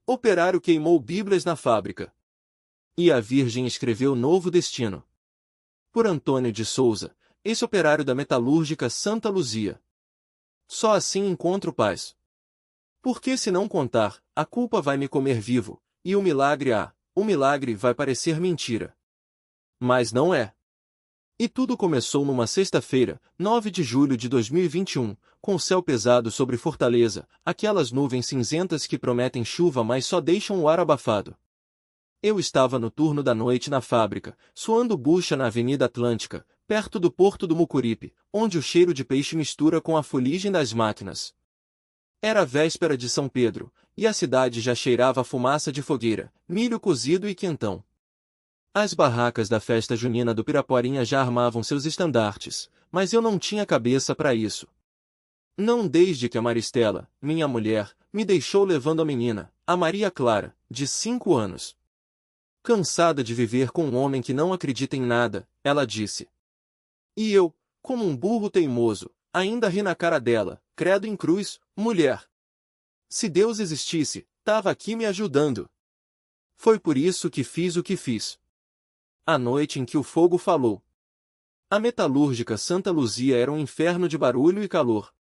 Operário queimou Bíblias na fábrica. E a Virgem escreveu Novo Destino. Por Antônio de Souza, ex-operário da metalúrgica Santa Luzia. Só assim encontro paz. Porque se não contar, a culpa vai me comer vivo, e o milagre vai parecer mentira. Mas não é. E tudo começou numa sexta-feira, 9 de julho de 2021, com o céu pesado sobre Fortaleza, aquelas nuvens cinzentas que prometem chuva mas só deixam o ar abafado. Eu estava no turno da noite na fábrica, suando bucha na Avenida Atlântica, perto do Porto do Mucuripe, onde o cheiro de peixe mistura com a fuligem das máquinas. Era véspera de São Pedro, e a cidade já cheirava a fumaça de fogueira, milho cozido e quentão. As barracas da festa junina do Piraporinha já armavam seus estandartes, mas eu não tinha cabeça para isso. Não desde que a Maristela, minha mulher, me deixou levando a menina, a Maria Clara, de 5 anos. Cansada de viver com um homem que não acredita em nada, ela disse. E eu, como um burro teimoso, ainda ri na cara dela, credo em cruz, mulher. Se Deus existisse, tava aqui me ajudando. Foi por isso que fiz o que fiz. A noite em que o fogo falou. A metalúrgica Santa Luzia era um inferno de barulho e calor.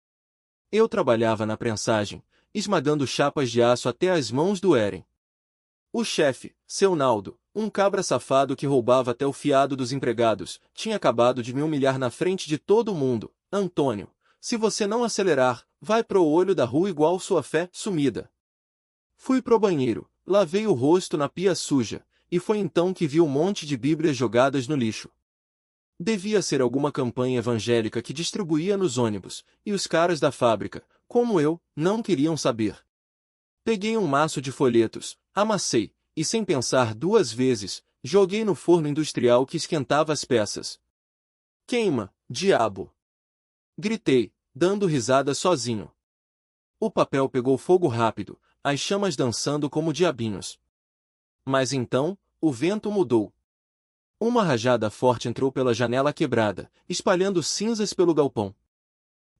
Eu trabalhava na prensagem, esmagando chapas de aço até as mãos doerem. O chefe, seu Naldo, um cabra safado que roubava até o fiado dos empregados, tinha acabado de me humilhar na frente de todo mundo. Antônio, se você não acelerar, vai pro olho da rua igual sua fé sumida. Fui pro banheiro, lavei o rosto na pia suja, e foi então que vi um monte de Bíblias jogadas no lixo. Devia ser alguma campanha evangélica que distribuía nos ônibus, e os caras da fábrica, como eu, não queriam saber. Peguei um maço de folhetos, amassei, e sem pensar 2 vezes, joguei no forno industrial que esquentava as peças. Queima, diabo! Gritei, dando risada sozinho. O papel pegou fogo rápido, as chamas dançando como diabinhos. Mas então, o vento mudou. Uma rajada forte entrou pela janela quebrada, espalhando cinzas pelo galpão.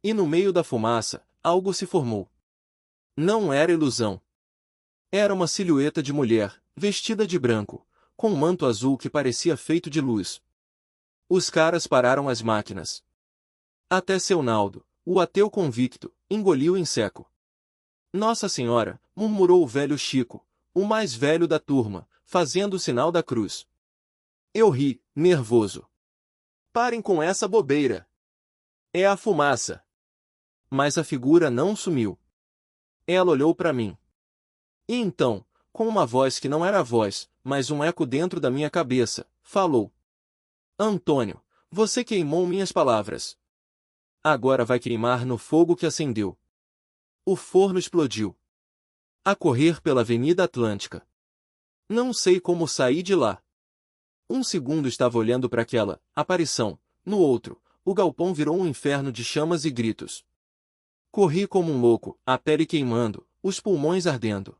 E no meio da fumaça, algo se formou. Não era ilusão. Era uma silhueta de mulher, vestida de branco, com um manto azul que parecia feito de luz. Os caras pararam as máquinas. Até seu Naldo, o ateu convicto, engoliu em seco. Nossa Senhora, murmurou o velho Chico, o mais velho da turma, fazendo o sinal da cruz. Eu ri, nervoso. Parem com essa bobeira. É a fumaça. Mas a figura não sumiu. Ela olhou para mim. E então, com uma voz que não era voz, mas um eco dentro da minha cabeça, falou. Antônio, você queimou minhas palavras. Agora vai queimar no fogo que acendeu. O forno explodiu. A correr pela Avenida Atlântica. Não sei como saí de lá. Um segundo estava olhando para aquela aparição, no outro, o galpão virou um inferno de chamas e gritos. Corri como um louco, a pele queimando, os pulmões ardendo.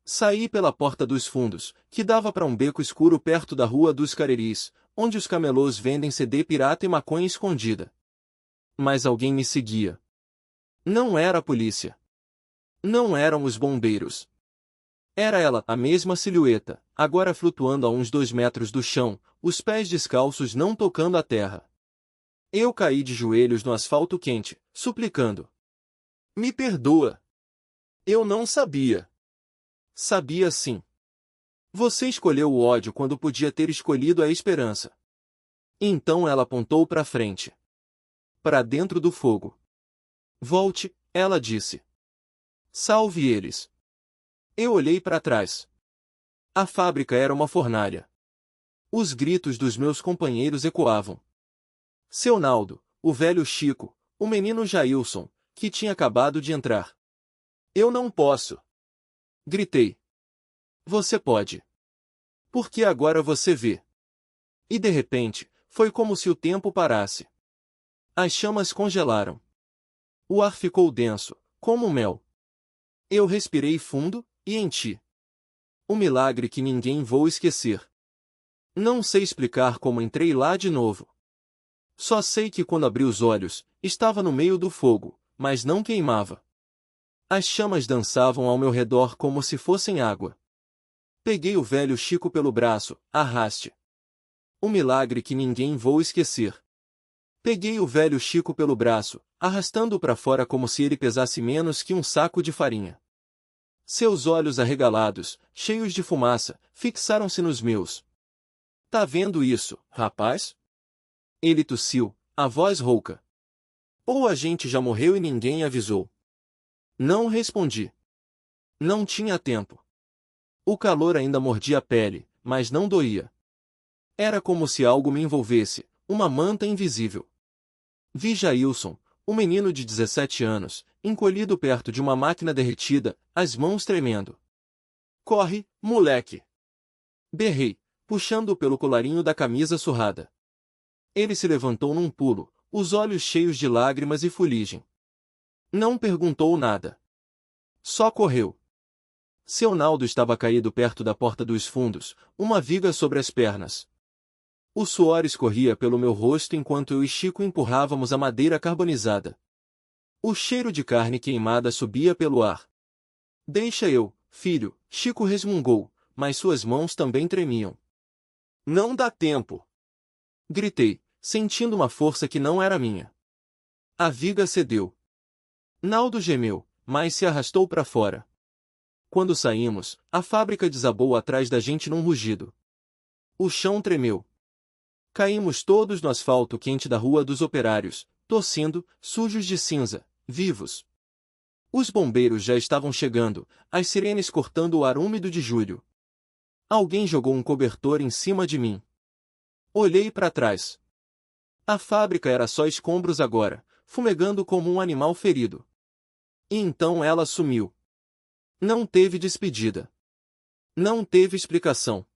Saí pela porta dos fundos, que dava para um beco escuro perto da Rua dos Careris, onde os camelôs vendem CD pirata e maconha escondida. Mas alguém me seguia. Não era a polícia. Não eram os bombeiros. Era ela, a mesma silhueta, agora flutuando a uns 2 metros do chão, os pés descalços não tocando a terra. Eu caí de joelhos no asfalto quente, suplicando. Me perdoa. Eu não sabia. Sabia sim. Você escolheu o ódio quando podia ter escolhido a esperança. Então ela apontou para frente. Para dentro do fogo. Volte, ela disse. Salve eles. Eu olhei para trás. A fábrica era uma fornalha. Os gritos dos meus companheiros ecoavam. Seu Naldo, o velho Chico, o menino Jailson, que tinha acabado de entrar. Eu não posso. Gritei. Você pode. Porque agora você vê. E de repente, foi como se o tempo parasse. As chamas congelaram. O ar ficou denso, como mel. Eu respirei fundo, e enchi. Um milagre que ninguém vou esquecer. Não sei explicar como entrei lá de novo. Só sei que quando abri os olhos, estava no meio do fogo, mas não queimava. As chamas dançavam ao meu redor como se fossem água. Peguei o velho Chico pelo braço, arraste. Um milagre que ninguém vou esquecer. Peguei o velho Chico pelo braço, arrastando-o para fora como se ele pesasse menos que um saco de farinha. Seus olhos arregalados, cheios de fumaça, fixaram-se nos meus. Tá vendo isso, rapaz? Ele tossiu, a voz rouca. Ou a gente já morreu e ninguém avisou? Não respondi. Não tinha tempo. O calor ainda mordia a pele, mas não doía. Era como se algo me envolvesse, uma manta invisível. Vi Jailson, um menino de 17 anos, encolhido perto de uma máquina derretida, as mãos tremendo. Corre, moleque! Berrei, puxando-o pelo colarinho da camisa surrada. Ele se levantou num pulo, os olhos cheios de lágrimas e fuligem. Não perguntou nada. Só correu. Seu Naldo estava caído perto da porta dos fundos, uma viga sobre as pernas. O suor escorria pelo meu rosto enquanto eu e Chico empurrávamos a madeira carbonizada. O cheiro de carne queimada subia pelo ar. Deixa eu, filho, Chico resmungou, mas suas mãos também tremiam. Não dá tempo! Gritei, sentindo uma força que não era minha. A viga cedeu. Naldo gemeu, mas se arrastou para fora. Quando saímos, a fábrica desabou atrás da gente num rugido. O chão tremeu. Caímos todos no asfalto quente da Rua dos Operários, tossindo, sujos de cinza, vivos. Os bombeiros já estavam chegando, as sirenes cortando o ar úmido de julho. Alguém jogou um cobertor em cima de mim. Olhei para trás. A fábrica era só escombros agora, fumegando como um animal ferido. E então ela sumiu. Não teve despedida. Não teve explicação.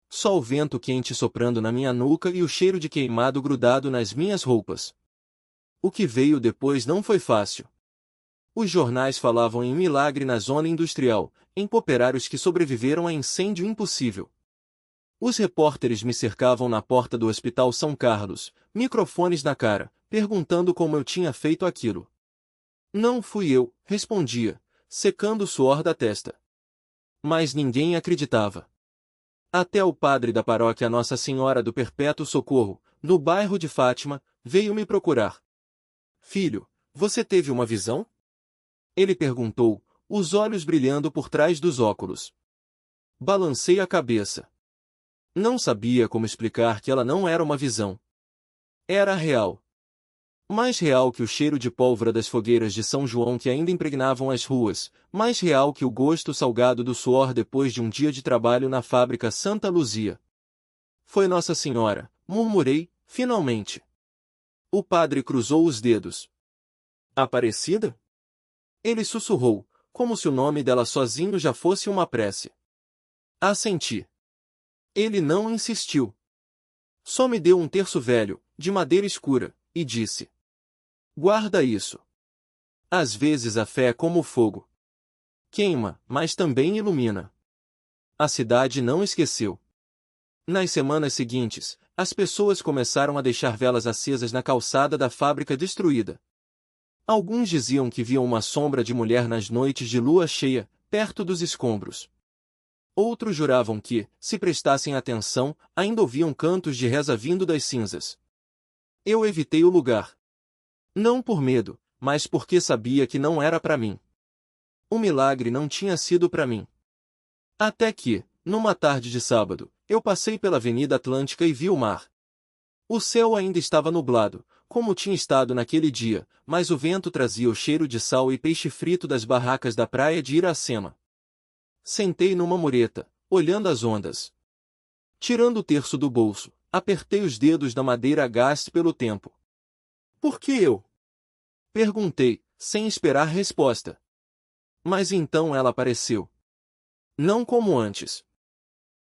Só o vento quente soprando na minha nuca e o cheiro de queimado grudado nas minhas roupas. O que veio depois não foi fácil. Os jornais falavam em milagre na zona industrial, em operários que sobreviveram a incêndio impossível. Os repórteres me cercavam na porta do Hospital São Carlos, microfones na cara, perguntando como eu tinha feito aquilo. Não fui eu, respondia, secando o suor da testa. Mas ninguém acreditava. Até o padre da paróquia Nossa Senhora do Perpétuo Socorro, no bairro de Fátima, veio me procurar. Filho, você teve uma visão? Ele perguntou, os olhos brilhando por trás dos óculos. Balancei a cabeça. Não sabia como explicar que ela não era uma visão. Era real. Mais real que o cheiro de pólvora das fogueiras de São João que ainda impregnavam as ruas, mais real que o gosto salgado do suor depois de um dia de trabalho na fábrica Santa Luzia. Foi Nossa Senhora, murmurei, finalmente. O padre cruzou os dedos. Aparecida? Ele sussurrou, como se o nome dela sozinho já fosse uma prece. Assenti. Ele não insistiu. Só me deu um terço velho, de madeira escura, e disse: guarda isso. Às vezes a fé é como o fogo. Queima, mas também ilumina. A cidade não esqueceu. Nas semanas seguintes, as pessoas começaram a deixar velas acesas na calçada da fábrica destruída. Alguns diziam que viam uma sombra de mulher nas noites de lua cheia, perto dos escombros. Outros juravam que, se prestassem atenção, ainda ouviam cantos de reza vindo das cinzas. Eu evitei o lugar. Não por medo, mas porque sabia que não era para mim. O milagre não tinha sido para mim. Até que, numa tarde de sábado, eu passei pela Avenida Atlântica e vi o mar. O céu ainda estava nublado, como tinha estado naquele dia, mas o vento trazia o cheiro de sal e peixe frito das barracas da praia de Iracema. Sentei numa mureta, olhando as ondas. Tirando o terço do bolso, apertei os dedos da madeira a gás pelo tempo. Por que eu? Perguntei, sem esperar resposta. Mas então ela apareceu. Não como antes.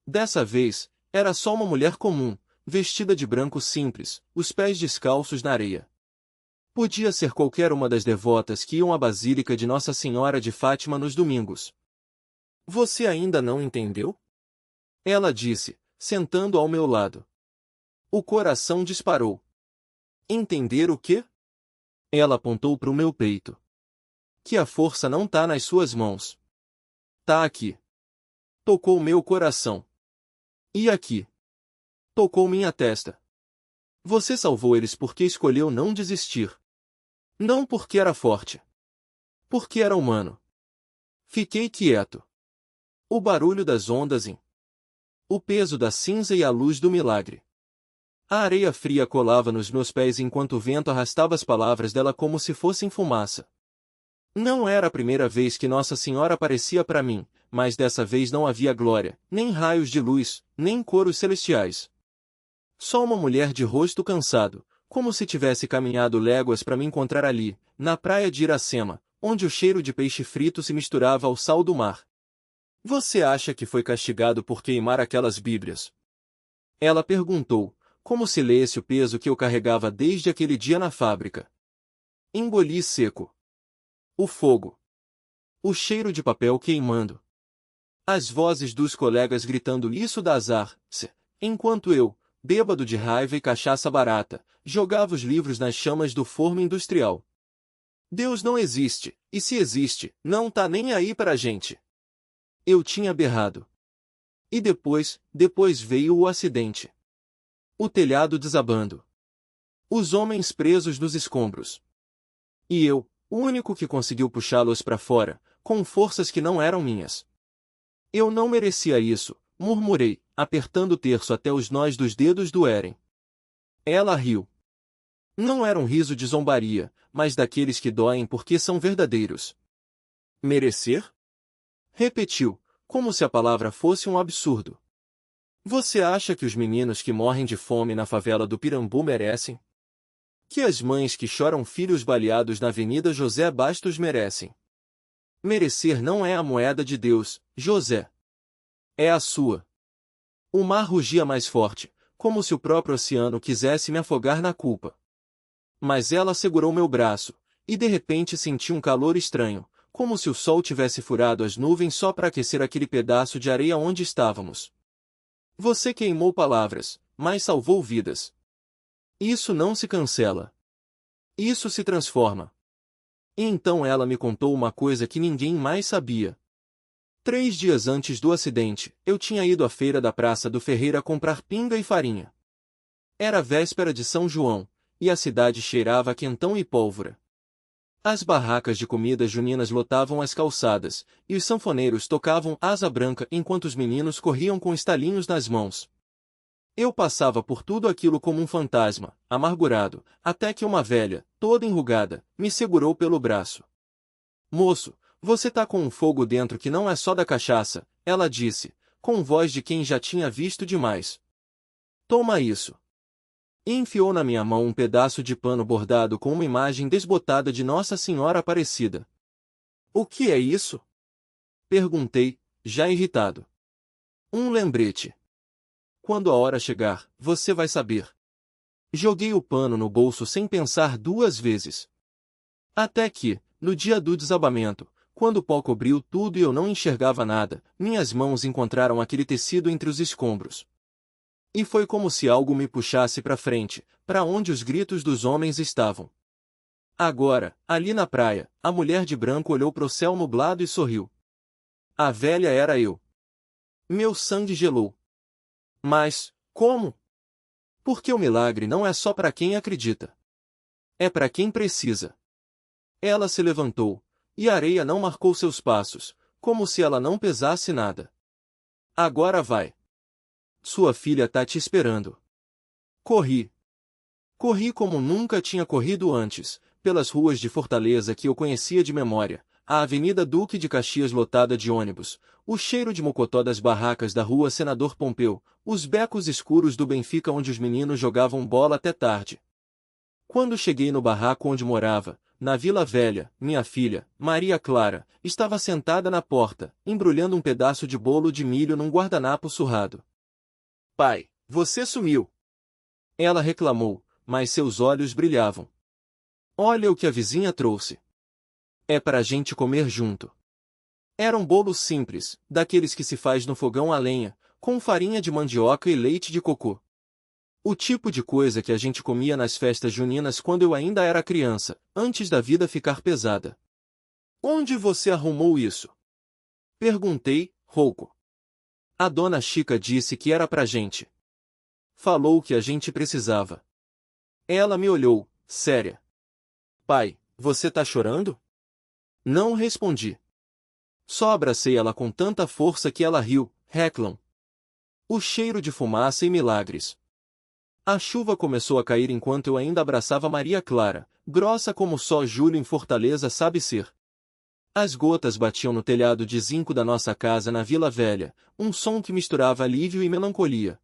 Dessa vez, era só uma mulher comum, vestida de branco simples, os pés descalços na areia. Podia ser qualquer uma das devotas que iam à Basílica de Nossa Senhora de Fátima nos domingos. Você ainda não entendeu? Ela disse, sentando ao meu lado. O coração disparou. Entender o quê? Ela apontou para o meu peito. Que a força não tá nas suas mãos. Tá aqui. Tocou meu coração. E aqui. Tocou minha testa. Você salvou eles porque escolheu não desistir. Não porque era forte. Porque era humano. Fiquei quieto. O barulho das ondas o peso da cinza e a luz do milagre. A areia fria colava nos meus pés enquanto o vento arrastava as palavras dela como se fossem fumaça. Não era a primeira vez que Nossa Senhora aparecia para mim, mas dessa vez não havia glória, nem raios de luz, nem coros celestiais. Só uma mulher de rosto cansado, como se tivesse caminhado léguas para me encontrar ali, na praia de Iracema, onde o cheiro de peixe frito se misturava ao sal do mar. Você acha que foi castigado por queimar aquelas Bíblias? Ela perguntou, como se lesse o peso que eu carregava desde aquele dia na fábrica. Engoli seco. O fogo. O cheiro de papel queimando. As vozes dos colegas gritando isso dá azar, enquanto eu, bêbado de raiva e cachaça barata, jogava os livros nas chamas do forno industrial. Deus não existe, e se existe, não tá nem aí para a gente. Eu tinha berrado. E depois veio o acidente. O telhado desabando. Os homens presos nos escombros. E eu, o único que conseguiu puxá-los para fora, com forças que não eram minhas. Eu não merecia isso, murmurei, apertando o terço até os nós dos dedos doerem. Ela riu. Não era um riso de zombaria, mas daqueles que doem porque são verdadeiros. Merecer? Repetiu, como se a palavra fosse um absurdo. Você acha que os meninos que morrem de fome na favela do Pirambu merecem? Que as mães que choram filhos baleados na Avenida José Bastos merecem? Merecer não é a moeda de Deus, José. É a sua. O mar rugia mais forte, como se o próprio oceano quisesse me afogar na culpa. Mas ela segurou meu braço, e de repente senti um calor estranho, como se o sol tivesse furado as nuvens só para aquecer aquele pedaço de areia onde estávamos. Você queimou palavras, mas salvou vidas. Isso não se cancela. Isso se transforma. E então ela me contou uma coisa que ninguém mais sabia. 3 dias antes do acidente, eu tinha ido à feira da Praça do Ferreira comprar pinga e farinha. Era véspera de São João, e a cidade cheirava a quentão e pólvora. As barracas de comidas juninas lotavam as calçadas, e os sanfoneiros tocavam Asa Branca enquanto os meninos corriam com estalinhos nas mãos. Eu passava por tudo aquilo como um fantasma, amargurado, até que uma velha, toda enrugada, me segurou pelo braço. Moço, você tá com um fogo dentro que não é só da cachaça, ela disse, com voz de quem já tinha visto demais. Toma isso. E enfiou na minha mão um pedaço de pano bordado com uma imagem desbotada de Nossa Senhora Aparecida. O que é isso? Perguntei, já irritado. Um lembrete. Quando a hora chegar, você vai saber. Joguei o pano no bolso sem pensar 2 vezes. Até que, no dia do desabamento, quando o pó cobriu tudo e eu não enxergava nada, minhas mãos encontraram aquele tecido entre os escombros. E foi como se algo me puxasse para frente, para onde os gritos dos homens estavam. Agora, ali na praia, a mulher de branco olhou para o céu nublado e sorriu. A velha era eu. Meu sangue gelou. Mas, como? Porque o milagre não é só para quem acredita. É para quem precisa. Ela se levantou, e a areia não marcou seus passos, como se ela não pesasse nada. Agora vai. Sua filha tá te esperando. Corri. Corri como nunca tinha corrido antes, pelas ruas de Fortaleza que eu conhecia de memória, a Avenida Duque de Caxias lotada de ônibus, o cheiro de mocotó das barracas da Rua Senador Pompeu, os becos escuros do Benfica onde os meninos jogavam bola até tarde. Quando cheguei no barraco onde morava, na Vila Velha, minha filha, Maria Clara, estava sentada na porta, embrulhando um pedaço de bolo de milho num guardanapo surrado. Pai, você sumiu. Ela reclamou, mas seus olhos brilhavam. Olha o que a vizinha trouxe. É para a gente comer junto. Era um bolo simples, daqueles que se faz no fogão a lenha, com farinha de mandioca e leite de cocô. O tipo de coisa que a gente comia nas festas juninas quando eu ainda era criança, antes da vida ficar pesada. Onde você arrumou isso? Perguntei, rouco. A dona Chica disse que era pra gente. Falou que a gente precisava. Ela me olhou, séria. Pai, você tá chorando? Não respondi. Só abracei ela com tanta força que ela riu, Reclam. O cheiro de fumaça e milagres. A chuva começou a cair enquanto eu ainda abraçava Maria Clara, grossa como só julho em Fortaleza sabe ser. As gotas batiam no telhado de zinco da nossa casa na Vila Velha, um som que misturava alívio e melancolia.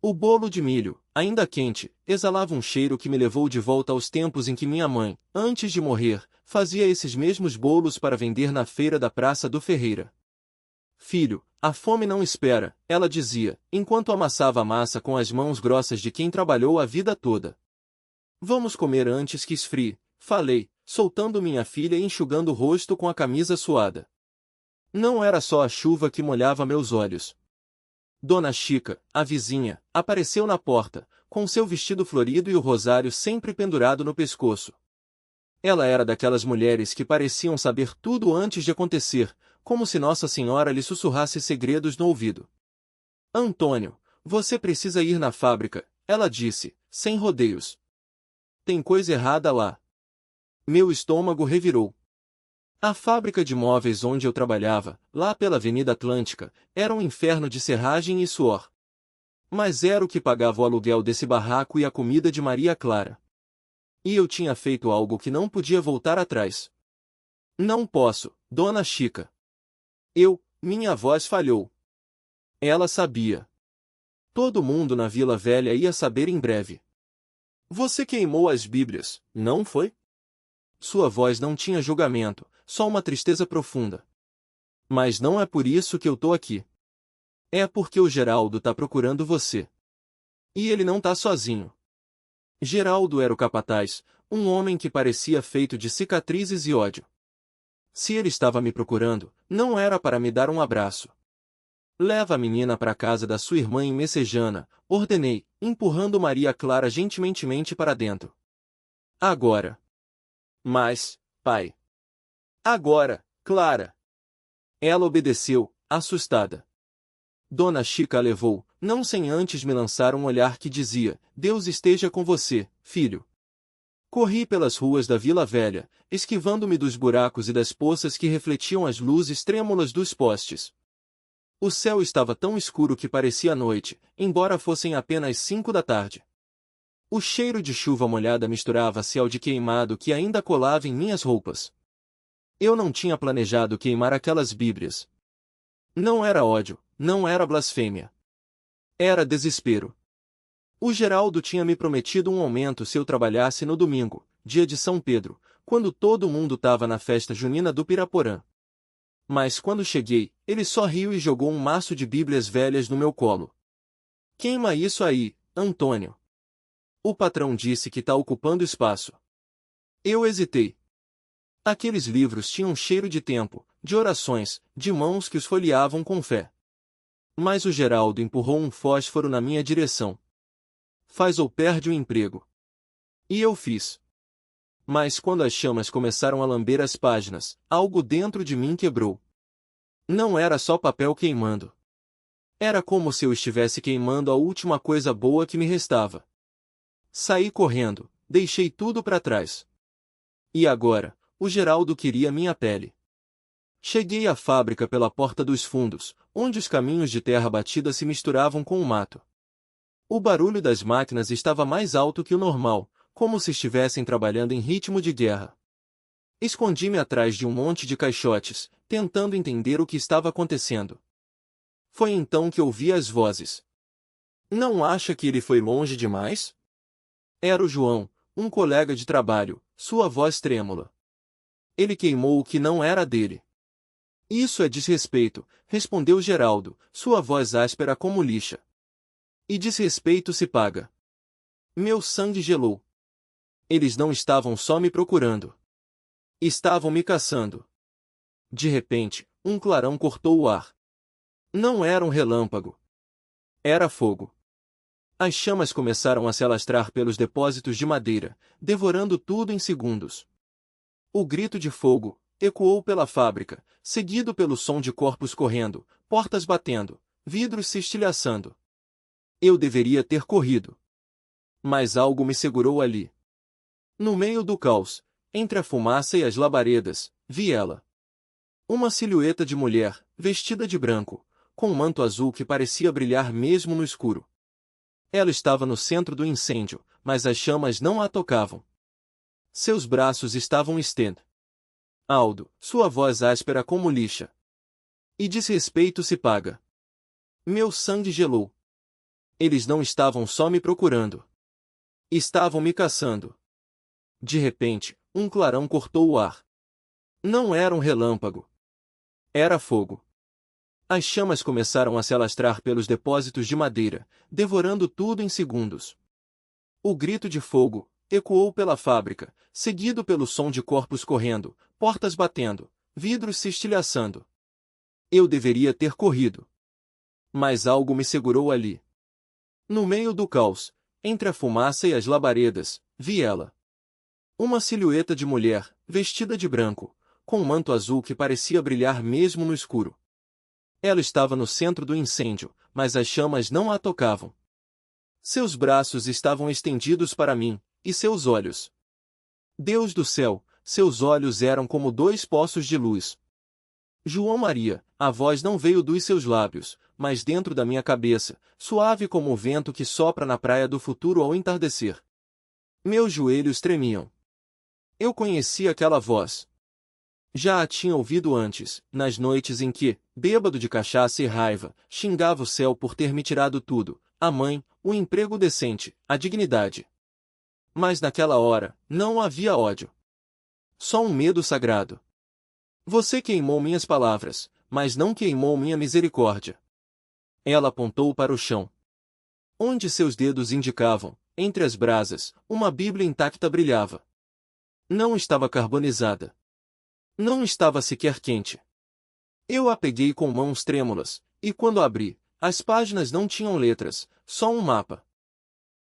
O bolo de milho, ainda quente, exalava um cheiro que me levou de volta aos tempos em que minha mãe, antes de morrer, fazia esses mesmos bolos para vender na feira da Praça do Ferreira. Filho, a fome não espera, ela dizia, enquanto amassava a massa com as mãos grossas de quem trabalhou a vida toda. Vamos comer antes que esfrie, falei, soltando minha filha e enxugando o rosto com a camisa suada. Não era só a chuva que molhava meus olhos. Dona Chica, a vizinha, apareceu na porta, com seu vestido florido e o rosário sempre pendurado no pescoço. Ela era daquelas mulheres que pareciam saber tudo antes de acontecer, como se Nossa Senhora lhe sussurrasse segredos no ouvido. Antônio, você precisa ir na fábrica, ela disse, sem rodeios. Tem coisa errada lá. Meu estômago revirou. A fábrica de móveis onde eu trabalhava, lá pela Avenida Atlântica, era um inferno de serragem e suor. Mas era o que pagava o aluguel desse barraco e a comida de Maria Clara. E eu tinha feito algo que não podia voltar atrás. Não posso, Dona Chica. Minha voz falhou. Ela sabia. Todo mundo na Vila Velha ia saber em breve. Você queimou as Bíblias, não foi? Sua voz não tinha julgamento, só uma tristeza profunda. Mas não é por isso que eu tô aqui. É porque o Geraldo tá procurando você. E ele não tá sozinho. Geraldo era o capataz, um homem que parecia feito de cicatrizes e ódio. Se ele estava me procurando, não era para me dar um abraço. Leva a menina para a casa da sua irmã em Messejana, ordenei, empurrando Maria Clara gentilmente para dentro. Agora. Mas, pai. Agora, Clara. Ela obedeceu, assustada. Dona Chica a levou, não sem antes me lançar um olhar que dizia, Deus esteja com você, filho. Corri pelas ruas da Vila Velha, esquivando-me dos buracos e das poças que refletiam as luzes trêmulas dos postes. O céu estava tão escuro que parecia noite, embora fossem apenas 5 da tarde. O cheiro de chuva molhada misturava-se ao de queimado que ainda colava em minhas roupas. Eu não tinha planejado queimar aquelas Bíblias. Não era ódio, não era blasfêmia. Era desespero. O Geraldo tinha me prometido um aumento se eu trabalhasse no domingo, dia de São Pedro, quando todo mundo estava na festa junina do Piraporã. Mas quando cheguei, ele só riu e jogou um maço de Bíblias velhas no meu colo. Queima isso aí, Antônio. O patrão disse que tá ocupando espaço. Eu hesitei. Aqueles livros tinham cheiro de tempo, de orações, de mãos que os folheavam com fé. Mas o Geraldo empurrou um fósforo na minha direção. Faz ou perde o emprego. E eu fiz. Mas quando as chamas começaram a lamber as páginas, algo dentro de mim quebrou. Não era só papel queimando. Era como se eu estivesse queimando a última coisa boa que me restava. Saí correndo, deixei tudo para trás. E agora, o Geraldo queria minha pele. Cheguei à fábrica pela porta dos fundos, onde os caminhos de terra batida se misturavam com o mato. O barulho das máquinas estava mais alto que o normal, como se estivessem trabalhando em ritmo de guerra. Escondi-me atrás de um monte de caixotes, tentando entender o que estava acontecendo. Foi então que ouvi as vozes. Não acha que ele foi longe demais? Era o João, um colega de trabalho, sua voz trêmula. Ele queimou o que não era dele. Isso é desrespeito, respondeu Geraldo, sua voz áspera como lixa. E desrespeito se paga. Meu sangue gelou. Eles não estavam só me procurando. Estavam me caçando. De repente, um clarão cortou o ar. Não era um relâmpago. Era fogo. As chamas começaram a se alastrar pelos depósitos de madeira, devorando tudo em segundos. O grito de fogo, ecoou pela fábrica, seguido pelo som de corpos correndo, portas batendo, vidros se estilhaçando. Eu deveria ter corrido. Mas algo me segurou ali. No meio do caos, entre a fumaça e as labaredas, vi ela. Uma silhueta de mulher, vestida de branco, com um manto azul que parecia brilhar mesmo no escuro. Ela estava no centro do incêndio, mas as chamas não a tocavam. Seus braços estavam estendidos. Aldo, sua voz áspera como lixa. E desrespeito se paga. Meu sangue gelou. Eles não estavam só me procurando. Estavam me caçando. De repente, um clarão cortou o ar. Não era um relâmpago. Era fogo. As chamas começaram a se alastrar pelos depósitos de madeira, devorando tudo em segundos. O grito de fogo ecoou pela fábrica, seguido pelo som de corpos correndo, portas batendo, vidros se estilhaçando. Eu deveria ter corrido. Mas algo me segurou ali. No meio do caos, entre a fumaça e as labaredas, vi ela. Uma silhueta de mulher, vestida de branco, com um manto azul que parecia brilhar mesmo no escuro. Ela estava no centro do incêndio, mas as chamas não a tocavam. Seus braços estavam estendidos para mim, e seus olhos. Deus do céu, seus olhos eram como dois poços de luz. João Maria, a voz não veio dos seus lábios, mas dentro da minha cabeça, suave como o vento que sopra na praia do futuro ao entardecer. Meus joelhos tremiam. Eu conhecia aquela voz. Já a tinha ouvido antes, nas noites em que, bêbado de cachaça e raiva, xingava o céu por ter me tirado tudo, a mãe, o emprego decente, a dignidade. Mas naquela hora, não havia ódio. Só um medo sagrado. Você queimou minhas palavras, mas não queimou minha misericórdia. Ela apontou para o chão. Onde seus dedos indicavam, entre as brasas, uma Bíblia intacta brilhava. Não estava carbonizada. Não estava sequer quente. Eu a peguei com mãos trêmulas, e quando abri, as páginas não tinham letras, só um mapa.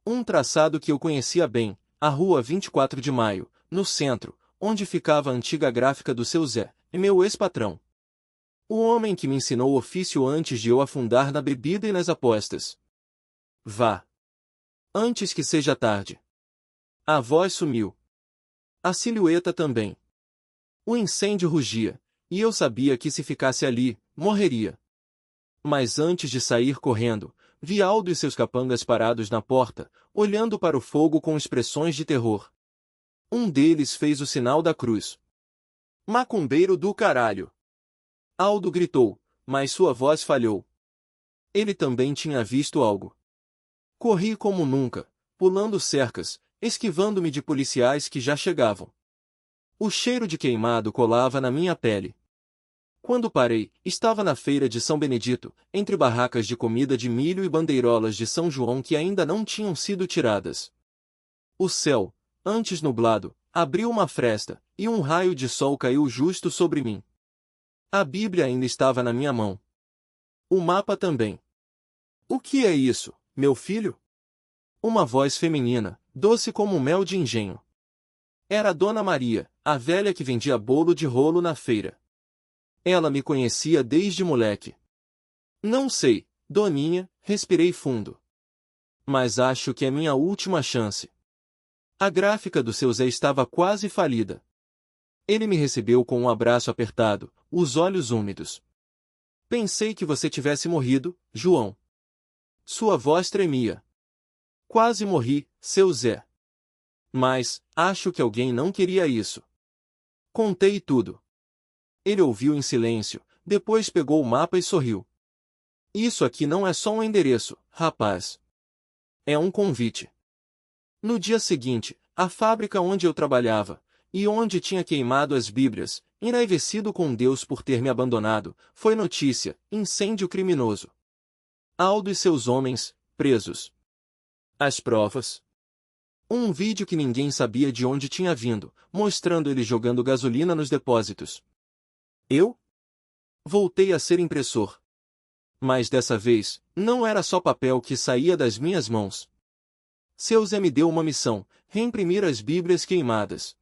Um traçado que eu conhecia bem, a Rua 24 de Maio, no centro, onde ficava a antiga gráfica do seu Zé, meu ex-patrão. O homem que me ensinou o ofício antes de eu afundar na bebida e nas apostas. Vá. Antes que seja tarde. A voz sumiu. A silhueta também. O incêndio rugia, e eu sabia que se ficasse ali, morreria. Mas antes de sair correndo, vi Aldo e seus capangas parados na porta, olhando para o fogo com expressões de terror. Um deles fez o sinal da cruz. Macumbeiro do caralho! Aldo gritou, mas sua voz falhou. Ele também tinha visto algo. Corri como nunca, pulando cercas, esquivando-me de policiais que já chegavam. O cheiro de queimado colava na minha pele. Quando parei, estava na feira de São Benedito, entre barracas de comida de milho e bandeirolas de São João que ainda não tinham sido tiradas. O céu, antes nublado, abriu uma fresta, e um raio de sol caiu justo sobre mim. A Bíblia ainda estava na minha mão. O mapa também. O que é isso, meu filho? Uma voz feminina, doce como mel de engenho. Era Dona Maria, a velha que vendia bolo de rolo na feira. Ela me conhecia desde moleque. Não sei, Doninha, respirei fundo. Mas acho que é minha última chance. A gráfica do seu Zé estava quase falida. Ele me recebeu com um abraço apertado, os olhos úmidos. Pensei que você tivesse morrido, João. Sua voz tremia. Quase morri, seu Zé. Mas, acho que alguém não queria isso. Contei tudo. Ele ouviu em silêncio, depois pegou o mapa e sorriu. Isso aqui não é só um endereço, rapaz. É um convite. No dia seguinte, a fábrica onde eu trabalhava, e onde tinha queimado as Bíblias, enraivecido com Deus por ter me abandonado, foi notícia: incêndio criminoso. Aldo e seus homens, presos. As provas. Um vídeo que ninguém sabia de onde tinha vindo, mostrando ele jogando gasolina nos depósitos. Eu? Voltei a ser impressor. Mas dessa vez, não era só papel que saía das minhas mãos. Seu Zé me deu uma missão: reimprimir as Bíblias queimadas.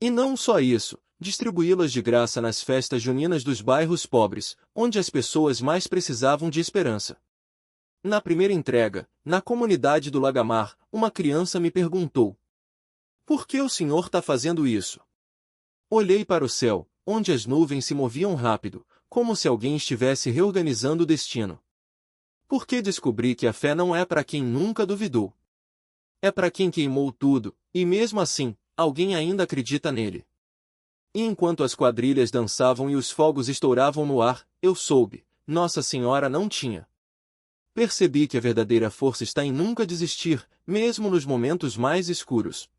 E não só isso, distribuí-las de graça nas festas juninas dos bairros pobres, onde as pessoas mais precisavam de esperança. Na primeira entrega, na comunidade do Lagamar, uma criança me perguntou: "Por que o senhor está fazendo isso?" Olhei para o céu, onde as nuvens se moviam rápido, como se alguém estivesse reorganizando o destino. Porque descobri que a fé não é para quem nunca duvidou. É para quem queimou tudo, e mesmo assim, alguém ainda acredita nele. E enquanto as quadrilhas dançavam e os fogos estouravam no ar, eu soube: Nossa Senhora não tinha. Percebi que a verdadeira força está em nunca desistir, mesmo nos momentos mais escuros.